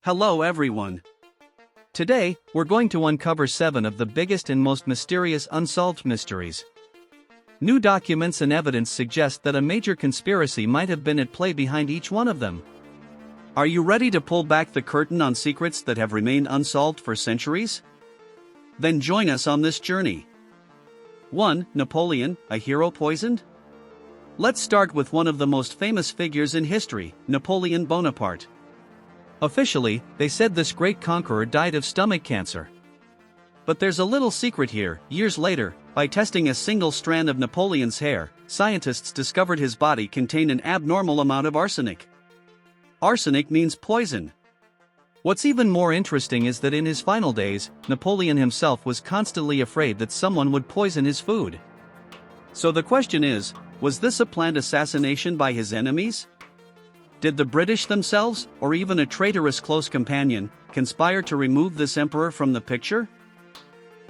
Hello everyone. Today, we're going to uncover 7 of the biggest and most mysterious unsolved mysteries. New documents and evidence suggest that a major conspiracy might have been at play behind each one of them. Are you ready to pull back the curtain on secrets that have remained unsolved for centuries? Then join us on this journey. 1. Napoleon, a hero poisoned? Let's start with one of the most famous figures in history, Napoleon Bonaparte. Officially, they said this great conqueror died of stomach cancer. But there's a little secret here. Years later, by testing a single strand of Napoleon's hair, scientists discovered his body contained an abnormal amount of arsenic. Arsenic means poison. What's even more interesting is that in his final days, Napoleon himself was constantly afraid that someone would poison his food. So the question is, was this a planned assassination by his enemies? Did the British themselves, or even a traitorous close companion, conspire to remove this emperor from the picture?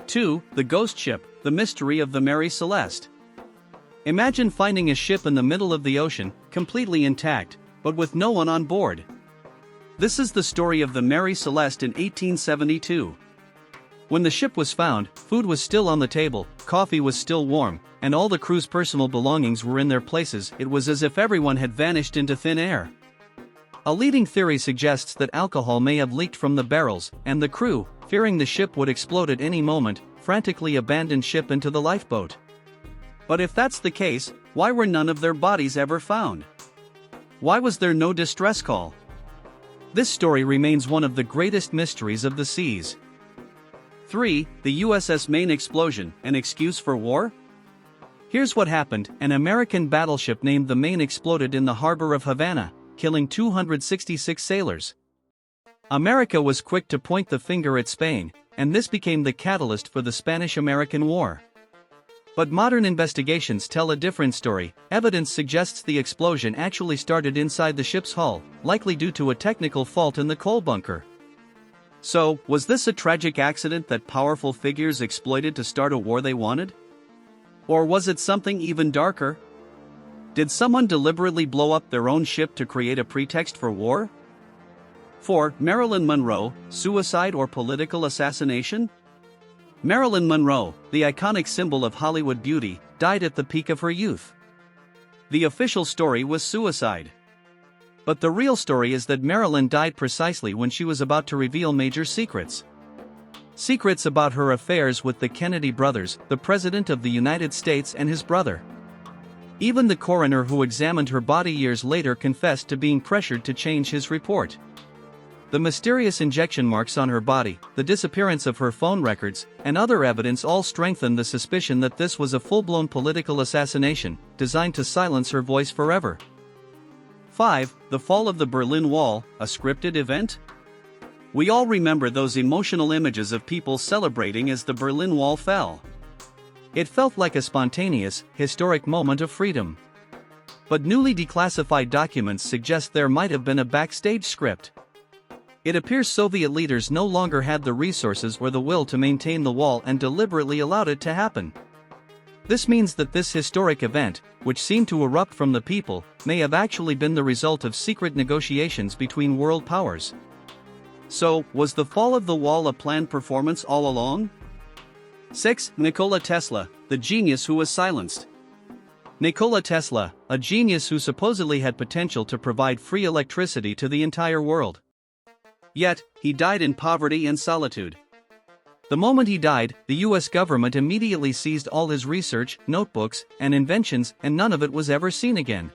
2. The ghost ship, the mystery of the Mary Celeste. Imagine finding a ship in the middle of the ocean, completely intact, but with no one on board. This is the story of the Mary Celeste in 1872. When the ship was found, food was still on the table, coffee was still warm, and all the crew's personal belongings were in their places. It was as if everyone had vanished into thin air. A leading theory suggests that alcohol may have leaked from the barrels, and the crew, fearing the ship would explode at any moment, frantically abandoned ship into the lifeboat. But if that's the case, why were none of their bodies ever found? Why was there no distress call? This story remains one of the greatest mysteries of the seas. 3. The USS Maine explosion, an excuse for war? Here's what happened. An American battleship named the Maine exploded in the harbor of Havana, killing 266 sailors. America was quick to point the finger at Spain, and this became the catalyst for the Spanish-American War. But modern investigations tell a different story. Evidence suggests the explosion actually started inside the ship's hull, likely due to a technical fault in the coal bunker. So, was this a tragic accident that powerful figures exploited to start a war they wanted? Or was it something even darker? Did someone deliberately blow up their own ship to create a pretext for war? 4. Marilyn Monroe, suicide or political assassination? Marilyn Monroe, the iconic symbol of Hollywood beauty, died at the peak of her youth. The official story was suicide. But the real story is that Marilyn died precisely when she was about to reveal major secrets. Secrets about her affairs with the Kennedy brothers, the President of the United States and his brother. Even the coroner who examined her body years later confessed to being pressured to change his report. The mysterious injection marks on her body, the disappearance of her phone records, and other evidence all strengthen the suspicion that this was a full-blown political assassination, designed to silence her voice forever. 5. The fall of the Berlin Wall, a scripted event? We all remember those emotional images of people celebrating as the Berlin Wall fell. It felt like a spontaneous, historic moment of freedom. But newly declassified documents suggest there might have been a backstage script. It appears Soviet leaders no longer had the resources or the will to maintain the wall and deliberately allowed it to happen. This means that this historic event, which seemed to erupt from the people, may have actually been the result of secret negotiations between world powers. So, was the fall of the wall a planned performance all along? 6. Nikola Tesla, the genius who was silenced. Nikola Tesla, a genius who supposedly had potential to provide free electricity to the entire world. Yet, he died in poverty and solitude. The moment he died, the US government immediately seized all his research, notebooks, and inventions, and none of it was ever seen again.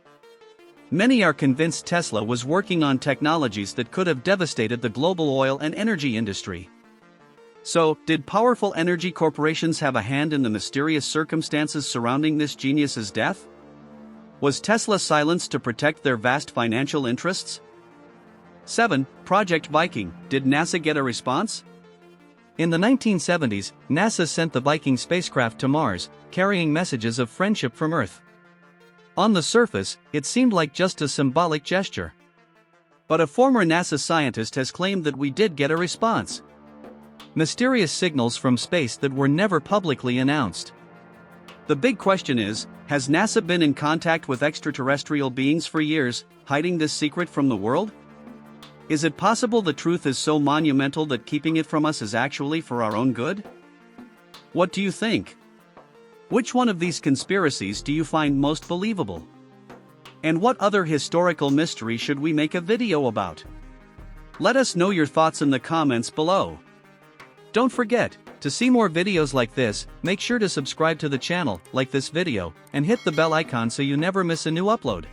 Many are convinced Tesla was working on technologies that could have devastated the global oil and energy industry. So, did powerful energy corporations have a hand in the mysterious circumstances surrounding this genius's death? Was Tesla silenced to protect their vast financial interests? 7. Project Viking, did NASA get a response? In the 1970s, NASA sent the Viking spacecraft to Mars, carrying messages of friendship from Earth. On the surface, it seemed like just a symbolic gesture. But a former NASA scientist has claimed that we did get a response. Mysterious signals from space that were never publicly announced. The big question is, has NASA been in contact with extraterrestrial beings for years, hiding this secret from the world? Is it possible the truth is so monumental that keeping it from us is actually for our own good? What do you think? Which one of these conspiracies do you find most believable? And what other historical mystery should we make a video about? Let us know your thoughts in the comments below. Don't forget, to see more videos like this, make sure to subscribe to the channel, like this video, and hit the bell icon so you never miss a new upload.